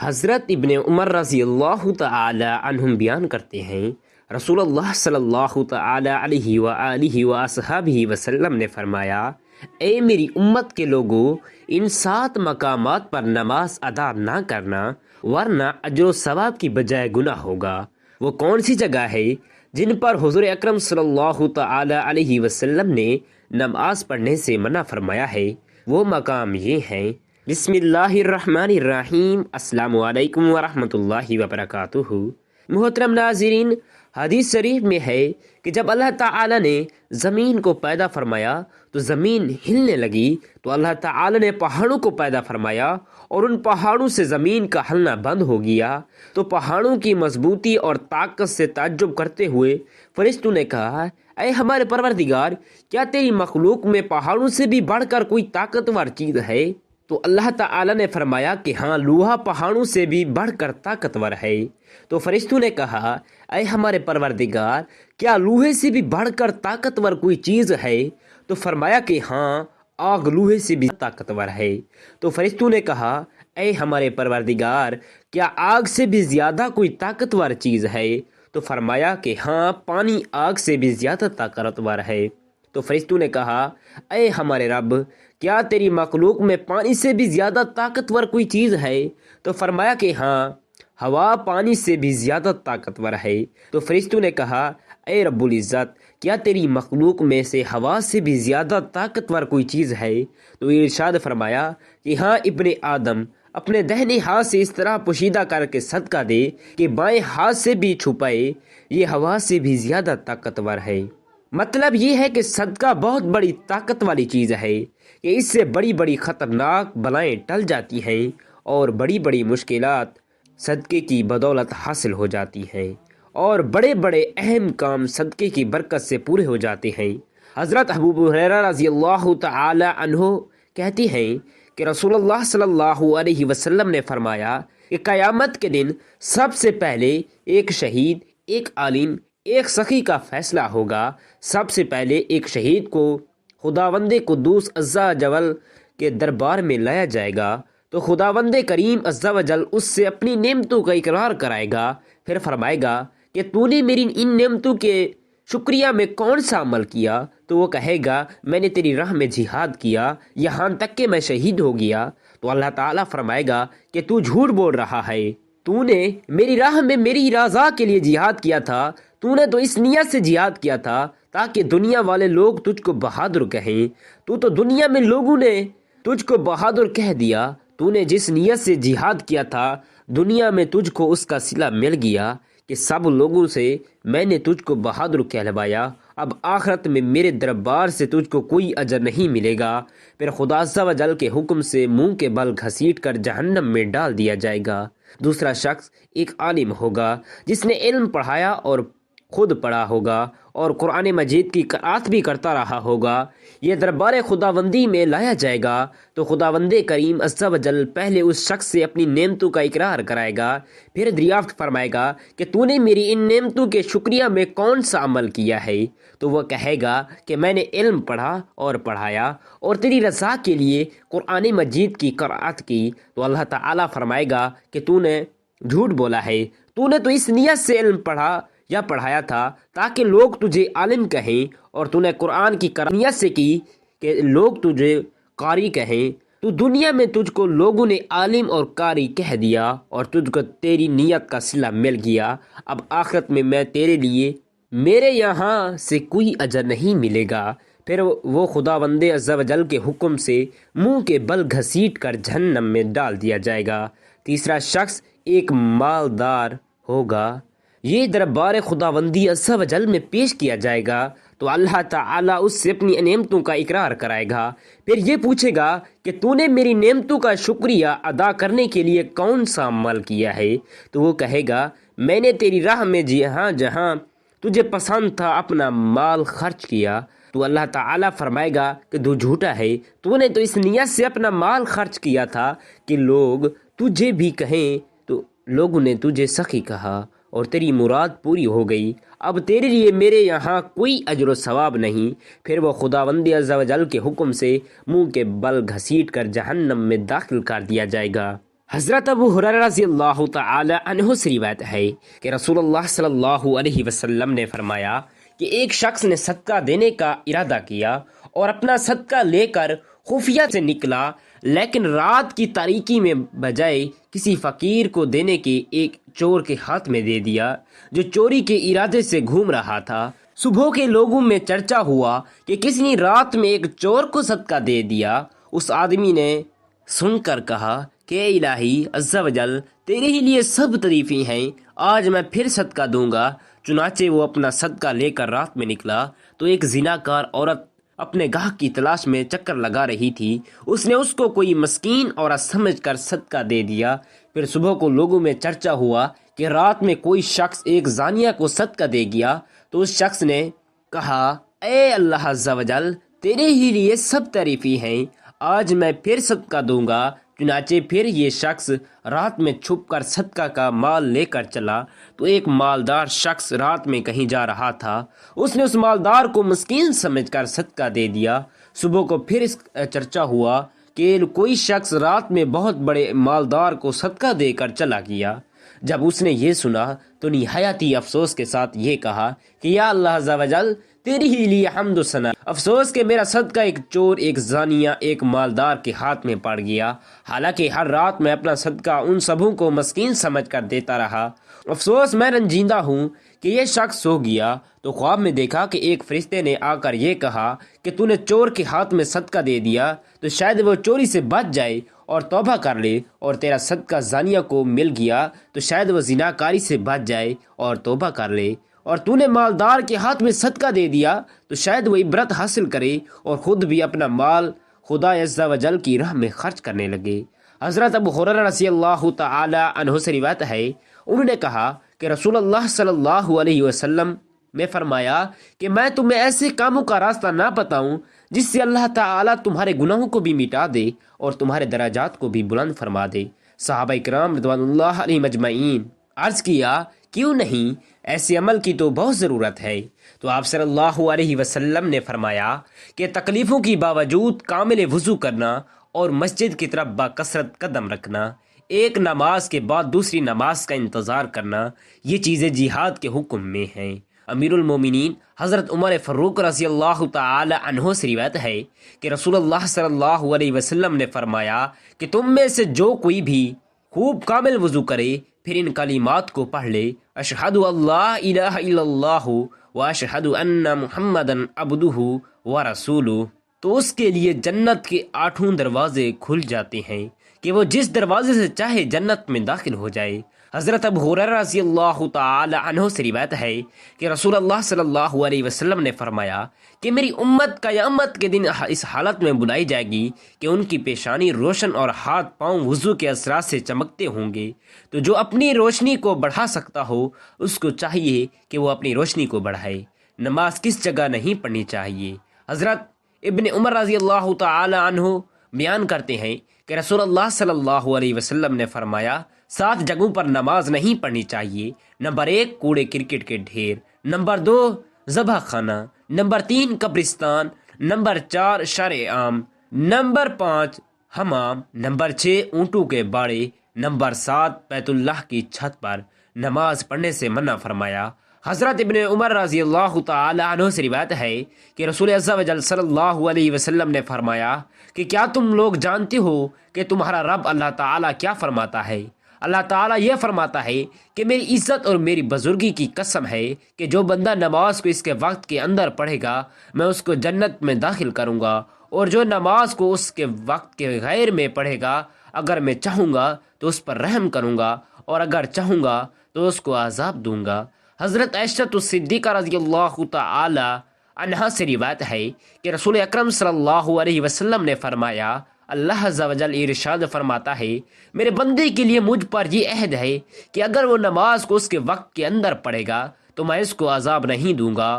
حضرت ابن عمر رضی اللہ تعالی عنہم بیان کرتے ہیں، رسول اللہ صلی اللہ تعالی علیہ وآلہ وصحبہ وسلم نے فرمایا، اے میری امت کے لوگوں، ان 7 مقامات پر نماز ادا نہ کرنا ورنہ اجر و ثواب کی بجائے گناہ ہوگا۔ وہ کون سی جگہ ہے جن پر حضور اکرم صلی اللہ تعالی علیہ وسلم نے نماز پڑھنے سے منع فرمایا ہے؟ وہ مقام یہ ہیں: بسم اللہ الرحمن الرحیم، السلام علیکم ورحمۃ اللہ وبرکاتہ۔ محترم ناظرین، حدیث شریف میں ہے کہ جب اللہ تعالی نے زمین کو پیدا فرمایا تو زمین ہلنے لگی، تو اللہ تعالی نے پہاڑوں کو پیدا فرمایا اور ان پہاڑوں سے زمین کا ہلنا بند ہو گیا۔ تو پہاڑوں کی مضبوطی اور طاقت سے تعجب کرتے ہوئے فرشتوں نے کہا، اے ہمارے پروردگار، کیا تیری مخلوق میں پہاڑوں سے بھی بڑھ کر کوئی طاقتور چیز ہے؟ تو اللہ تعالی نے فرمایا کہ ہاں، لوہا پہاڑوں سے بھی بڑھ کر طاقتور ہے۔ تو فرشتوں نے کہا، اے ہمارے پروردگار، کیا لوہے سے بھی بڑھ کر طاقتور کوئی چیز ہے؟ تو فرمایا کہ ہاں، آگ لوہے سے بھی طاقتور ہے۔ تو فرشتوں نے کہا، اے ہمارے پروردگار، کیا آگ سے بھی زیادہ کوئی طاقتور چیز ہے؟ تو فرمایا کہ ہاں، پانی آگ سے بھی زیادہ طاقتور ہے۔ تو فرشتوں نے کہا، اے ہمارے رب، کیا تیری مخلوق میں پانی سے بھی زیادہ طاقتور کوئی چیز ہے؟ تو فرمایا کہ ہاں، ہوا پانی سے بھی زیادہ طاقتور ہے۔ تو فرشتوں نے کہا، اے رب العزت، کیا تیری مخلوق میں سے ہوا سے بھی زیادہ طاقتور کوئی چیز ہے؟ تو ارشاد فرمایا کہ ہاں، ابن آدم اپنے دہنے ہاتھ سے اس طرح پوشیدہ کر کے صدقہ دے کہ بائیں ہاتھ سے بھی چھپائے، یہ ہوا سے بھی زیادہ طاقتور ہے۔ مطلب یہ ہے کہ صدقہ بہت بڑی طاقت والی چیز ہے کہ اس سے بڑی بڑی خطرناک بلائیں ٹل جاتی ہیں اور بڑی بڑی مشکلات صدقے کی بدولت حاصل ہو جاتی ہیں اور بڑے بڑے اہم کام صدقے کی برکت سے پورے ہو جاتے ہیں۔ حضرت ابو ہریرہ رضی اللہ تعالی عنہ کہتی ہیں کہ رسول اللہ صلی اللہ علیہ وسلم نے فرمایا کہ قیامت کے دن سب سے پہلے ایک شہید، ایک عالم، ایک سخی کا فیصلہ ہوگا۔ سب سے پہلے ایک شہید کو خداوند قدوس عز و جل کے دربار میں لایا جائے گا، تو خداوند کریم عز و جل اس سے اپنی نعمتوں کا اقرار کرائے گا، پھر فرمائے گا کہ تو نے میری ان نعمتوں کے شکریہ میں کون سا عمل کیا؟ تو وہ کہے گا، میں نے تیری راہ میں جہاد کیا، یہاں تک کہ میں شہید ہو گیا۔ تو اللہ تعالیٰ فرمائے گا کہ تو جھوٹ بول رہا ہے، تو نے میری راہ میں میری رضا کے لیے جہاد کیا تھا، تو نے تو اس نیت سے جہاد کیا تھا تاکہ دنیا والے لوگ تجھ کو بہادر کہیں۔ تو دنیا میں لوگوں نے تجھ کو بہادر کہہ دیا۔ تو نے جس نیت سے جہاد کیا تھا، دنیا میں تجھ کو اس کا صلہ مل گیا کہ سب لوگوں سے میں نے تجھ کو بہادر کہلوایا۔ اب آخرت میں میرے دربار سے تجھ کو کوئی اجر نہیں ملے گا۔ پھر خدا عز و جل کے حکم سے منہ کے بل گھسیٹ کر جہنم میں ڈال دیا جائے گا۔ دوسرا شخص ایک عالم ہوگا جس نے علم پڑھایا اور خود پڑھا ہوگا اور قرآن مجید کی قرأت بھی کرتا رہا ہوگا۔ یہ دربار خداوندی میں لایا جائے گا تو خداوند کریم عز و جل پہلے اس شخص سے اپنی نعمتوں کا اقرار کرائے گا، پھر دریافت فرمائے گا کہ تو نے میری ان نعمتوں کے شکریہ میں کون سا عمل کیا ہے؟ تو وہ کہے گا کہ میں نے علم پڑھا اور پڑھایا اور تیری رضا کے لیے قرآن مجید کی قرأت کی۔ تو اللہ تعالیٰ فرمائے گا کہ تو نے جھوٹ بولا ہے، تو نے تو اس نیت سے علم پڑھا یا پڑھایا تھا تاکہ لوگ تجھے عالم کہیں، اور تو نے قرآن کی نیت سے کی کہ لوگ تجھے قاری کہیں۔ تو دنیا میں تجھ کو لوگوں نے عالم اور قاری کہہ دیا اور تجھ کو تیری نیت کا صلہ مل گیا۔ اب آخرت میں تیرے لیے میرے یہاں سے کوئی اجر نہیں ملے گا۔ پھر وہ خداوند عز و جل کے حکم سے منہ کے بل گھسیٹ کر جہنم میں ڈال دیا جائے گا۔ تیسرا شخص ایک مالدار ہوگا، یہ دربار خداوندی عز و جل میں پیش کیا جائے گا تو اللہ تعالیٰ اس سے اپنی نعمتوں کا اقرار کرائے گا، پھر یہ پوچھے گا کہ تو نے میری نعمتوں کا شکریہ ادا کرنے کے لیے کون سا عمل کیا ہے؟ تو وہ کہے گا، میں نے تیری راہ میں جہاں جہاں تجھے پسند تھا اپنا مال خرچ کیا۔ تو اللہ تعالیٰ فرمائے گا کہ تو جھوٹا ہے، تو نے تو اس نیت سے اپنا مال خرچ کیا تھا کہ لوگ تجھے بھی کہیں، تو لوگوں نے تجھے سخی کہا اور تیری مراد پوری ہو گئی۔ اب تیرے لیے میرے یہاں کوئی اجر و ثواب نہیں۔ پھر وہ خداوند عز و جل کے حکم سے منہ کے بل گھسیٹ کر جہنم میں داخل کر دیا جائے گا۔ حضرت ابو ہریرہ رضی اللہ تعالی عنہ سے روایت ہے کہ رسول اللہ صلی اللہ علیہ وسلم نے فرمایا کہ ایک شخص نے صدقہ دینے کا ارادہ کیا اور اپنا صدقہ لے کر خفیہ سے نکلا، لیکن رات کی تاریکی میں بجائے کسی فقیر کو دینے کے ایک چور کے ہاتھ میں دے دیا جو چوری کے ارادے سے گھوم رہا تھا۔ صبح کے لوگوں میں چرچا ہوا کہ کسی نے رات میں ایک چور کو صدقہ دے دیا۔ اس آدمی نے سن کر کہا کہ اے الہی عز و جل، تیرے ہی لیے سب تعریفیں ہیں، آج میں پھر صدقہ دوں گا۔ چنانچہ وہ اپنا صدقہ لے کر رات میں نکلا تو ایک زناکار عورت اپنے گاہک کی تلاش میں چکر لگا رہی تھی۔ اس نے اس کو کوئی مسکین عورت سمجھ کر صدقہ دے دیا۔ پھر صبح کو لوگوں میں چرچا ہوا کہ رات میں کوئی شخص ایک زانیہ کو صدقہ دے گیا، تو اس شخص نے کہا اے اللہ عز و جل، تیرے ہی لیے سب تعریفیں ہیں، آج میں پھر صدقہ دوں گا۔ چنانچہ پھر یہ شخص رات میں چھپ کر صدقہ کا مال لے کر چلا تو ایک مالدار شخص رات میں کہیں جا رہا تھا، اس نے اس مالدار کو مسکین سمجھ کر صدقہ دے دیا۔ صبح کو پھر اس چرچا ہوا کہ کوئی شخص رات میں بہت بڑے مالدار کو صدقہ دے کر چلا گیا۔ جب اس نے یہ سنا تو نہایتی افسوس کے ساتھ یہ کہا کہ یا اللہ عز و جل، تیری ہی لیے حمد و ثنا، افسوس کہ میرا صدقہ ایک چور، ایک زانیہ، ایک مالدار کے ہاتھ میں پڑ گیا، حالانکہ ہر رات میں اپنا صدقہ ان سبوں کو مسکین سمجھ کر دیتا رہا۔ افسوس، میں رنجیدہ ہوں کہ یہ شخص سو گیا تو خواب میں دیکھا کہ ایک فرشتے نے آ کر یہ کہا کہ تو نے چور کے ہاتھ میں صدقہ دے دیا تو شاید وہ چوری سے بچ جائے اور توبہ کر لے، اور تیرا صدقہ زانیہ کو مل گیا تو شاید وہ زناکاری سے بچ جائے اور توبہ کر لے، اور تو نے مالدار کے ہاتھ میں صدقہ دے دیا تو شاید وہ عبرت حاصل کرے اور خود بھی اپنا مال خدا عز و جل کی راہ میں خرچ کرنے لگے۔ حضرت ابو ہریرہ رضی اللہ تعالی عنہ سے روایت ہے، انہوں نے کہا کہ رسول اللہ صلی اللہ علیہ وسلم نے فرمایا کہ میں تمہیں ایسے کاموں کا راستہ نہ بتاؤں جس سے اللہ تعالیٰ تمہارے گناہوں کو بھی مٹا دے اور تمہارے درجات کو بھی بلند فرما دے۔ صحابہ کرام رضوان اللہ علیہم اجمعین عرض کیا، کیوں نہیں، ایسے عمل کی تو بہت ضرورت ہے۔ تو آپ صلی اللہ علیہ وسلم نے فرمایا کہ تکلیفوں کی باوجود کامل وضو کرنا اور مسجد کی طرف بکثرت قدم رکھنا، ایک نماز کے بعد دوسری نماز کا انتظار کرنا، یہ چیزیں جہاد کے حکم میں ہیں۔ امیر المومنین حضرت عمر فاروق رضی اللہ تعالی عنہ سے روایت ہے کہ رسول اللہ صلی اللہ علیہ وسلم نے فرمایا کہ تم میں سے جو کوئی بھی خوب کامل وضو کرے پھر ان کلمات کو پڑھ لے، اشہد اللہ الہ الا اللہ و اشہد ان محمدن عبدہ و رسولہ، تو اس کے لیے جنت کے 8 دروازے کھل جاتے ہیں کہ وہ جس دروازے سے چاہے جنت میں داخل ہو جائے۔ حضرت ابو ہریرہ رضی اللہ تعالی عنہ سے روایت ہے کہ رسول اللہ صلی اللہ علیہ وسلم نے فرمایا کہ میری امت قیامت کے دن اس حالت میں بلائی جائے گی کہ ان کی پیشانی روشن اور ہاتھ پاؤں وضو کے اثرات سے چمکتے ہوں گے، تو جو اپنی روشنی کو بڑھا سکتا ہو اس کو چاہیے کہ وہ اپنی روشنی کو بڑھائے۔ نماز کس جگہ نہیں پڑھنی چاہیے؟ حضرت ابن عمر رضی اللہ تعالی عنہ بیان کرتے ہیں کہ رسول اللہ صلی اللہ علیہ وسلم نے فرمایا 7 جگہوں پر نماز نہیں پڑھنی چاہیے۔ نمبر 1 کوڑے کرکٹ کے ڈھیر، نمبر 2 ذبح خانہ، نمبر 3 قبرستان، نمبر 4 شارع عام، نمبر 5 حمام، نمبر 6 اونٹوں کے باڑے، نمبر 7 بیت اللہ کی چھت پر نماز پڑھنے سے منع فرمایا۔ حضرت ابن عمر رضی اللہ تعالی عنہ سے روایت ہے کہ رسول عز و جل صلی اللہ علیہ وسلم نے فرمایا کہ کیا تم لوگ جانتے ہو کہ تمہارا رب اللہ تعالیٰ کیا فرماتا ہے؟ اللہ تعالیٰ یہ فرماتا ہے کہ میری عزت اور میری بزرگی کی قسم ہے کہ جو بندہ نماز کو اس کے وقت کے اندر پڑھے گا میں اس کو جنت میں داخل کروں گا، اور جو نماز کو اس کے وقت کے غیر میں پڑھے گا اگر میں چاہوں گا تو اس پر رحم کروں گا اور اگر چاہوں گا تو اس کو عذاب دوں گا۔ حضرت عائشہ صدیقہ رضی اللہ تعالی عنہا سے روایت ہے کہ رسول اکرم صلی اللہ علیہ وسلم نے فرمایا، اللہ عز و جل ارشاد فرماتا ہے میرے بندے کے لیے مجھ پر یہ عہد ہے کہ اگر وہ نماز کو اس کے وقت کے اندر پڑھے گا تو میں اس کو عذاب نہیں دوں گا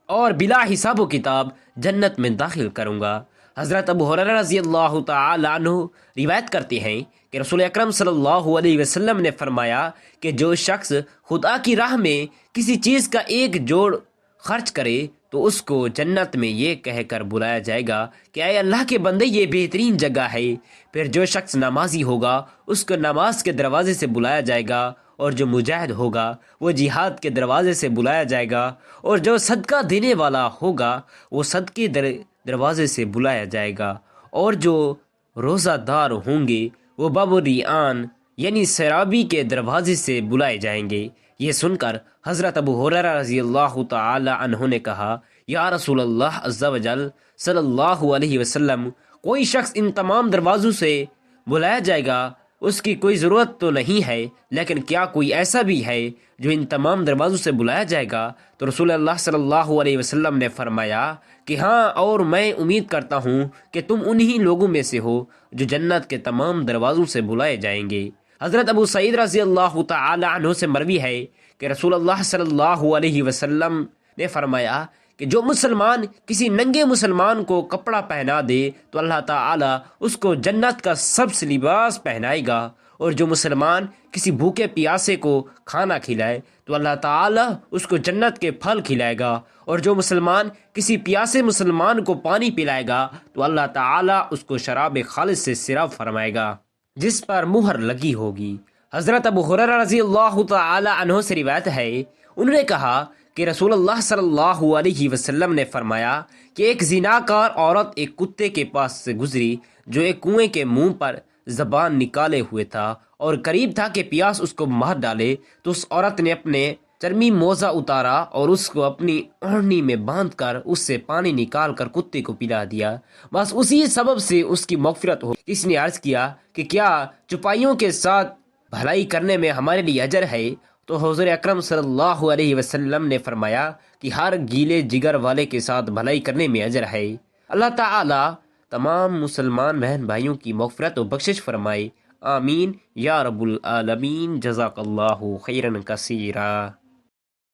اور بلا حساب و کتاب جنت میں داخل کروں گا۔ حضرت ابو ہریرہ رضی اللہ تعالی عنہ روایت کرتے ہیں کہ رسول اکرم صلی اللہ علیہ وسلم نے فرمایا کہ جو شخص خدا کی راہ میں کسی چیز کا ایک جوڑ خرچ کرے تو اس کو جنت میں یہ کہہ کر بلایا جائے گا کہ اے اللہ کے بندے یہ بہترین جگہ ہے۔ پھر جو شخص نمازی ہوگا اس کو نماز کے دروازے سے بلایا جائے گا، اور جو مجاہد ہوگا وہ جہاد کے دروازے سے بلایا جائے گا، اور جو صدقہ دینے والا ہوگا وہ صدقے دروازے سے بلایا جائے گا، اور جو روزہ دار ہوں گے وہ باب ریان یعنی سرابی کے دروازے سے بلائے جائیں گے۔ یہ سن کر حضرت ابو ہریرہ رضی اللہ تعالی عنہ نے کہا، یا رسول اللہ عز و جل صلی اللہ علیہ وسلم، کوئی شخص ان تمام دروازوں سے بلایا جائے گا، اس کی کوئی ضرورت تو نہیں ہے، لیکن کیا کوئی ایسا بھی ہے جو ان تمام دروازوں سے بلایا جائے گا؟ تو رسول اللہ صلی اللہ علیہ وسلم نے فرمایا کہ ہاں، اور میں امید کرتا ہوں کہ تم انہی لوگوں میں سے ہو جو جنت کے تمام دروازوں سے بلائے جائیں گے۔ حضرت ابو سعید رضی اللہ تعالی عنہ سے مروی ہے کہ رسول اللہ صلی اللہ علیہ وسلم نے فرمایا کہ جو مسلمان کسی ننگے مسلمان کو کپڑا پہنا دے تو اللہ تعالیٰ اس کو جنت کا سبز لباس پہنائے گا، اور جو مسلمان کسی بھوکے پیاسے کو کھانا کھلائے تو اللہ تعالیٰ اس کو جنت کے پھل کھلائے گا، اور جو مسلمان کسی پیاسے مسلمان کو پانی پلائے گا تو اللہ تعالیٰ اس کو شراب خالص سے سیراب فرمائے گا جس پر مہر لگی ہوگی۔ حضرت ابو ہریرہ رضی اللہ تعالی عنہ سے روایت ہے، انہوں نے کہا کہ رسول اللہ صلی اللہ علیہ وسلم نے فرمایا کہ ایک زناکار عورت ایک کتے کے پاس سے گزری جو ایک کنویں کے منہ پر زبان نکالے ہوئے تھا اور قریب تھا کہ پیاس اس کو مار ڈالے، تو اس عورت نے اپنے چرمی موزہ اتارا اور اس کو اپنی اوڑھنی میں باندھ کر اس سے پانی نکال کر کتے کو پلا دیا، بس اسی سبب سے اس کی مغفرت ہو۔ اس نے عرض کیا کہ کیا چپائیوں کے ساتھ بھلائی کرنے میں ہمارے لیے اجر ہے؟ تو حضور اکرم صلی اللہ علیہ وسلم نے فرمایا کہ ہر گیلے جگر والے کے ساتھ بھلائی کرنے میں اجر ہے۔ اللہ تعالی تمام مسلمان بہن بھائیوں کی مغفرت و بخشش فرمائے، آمین یا رب العالمین۔ جزاک اللہ خیرا کثیرا۔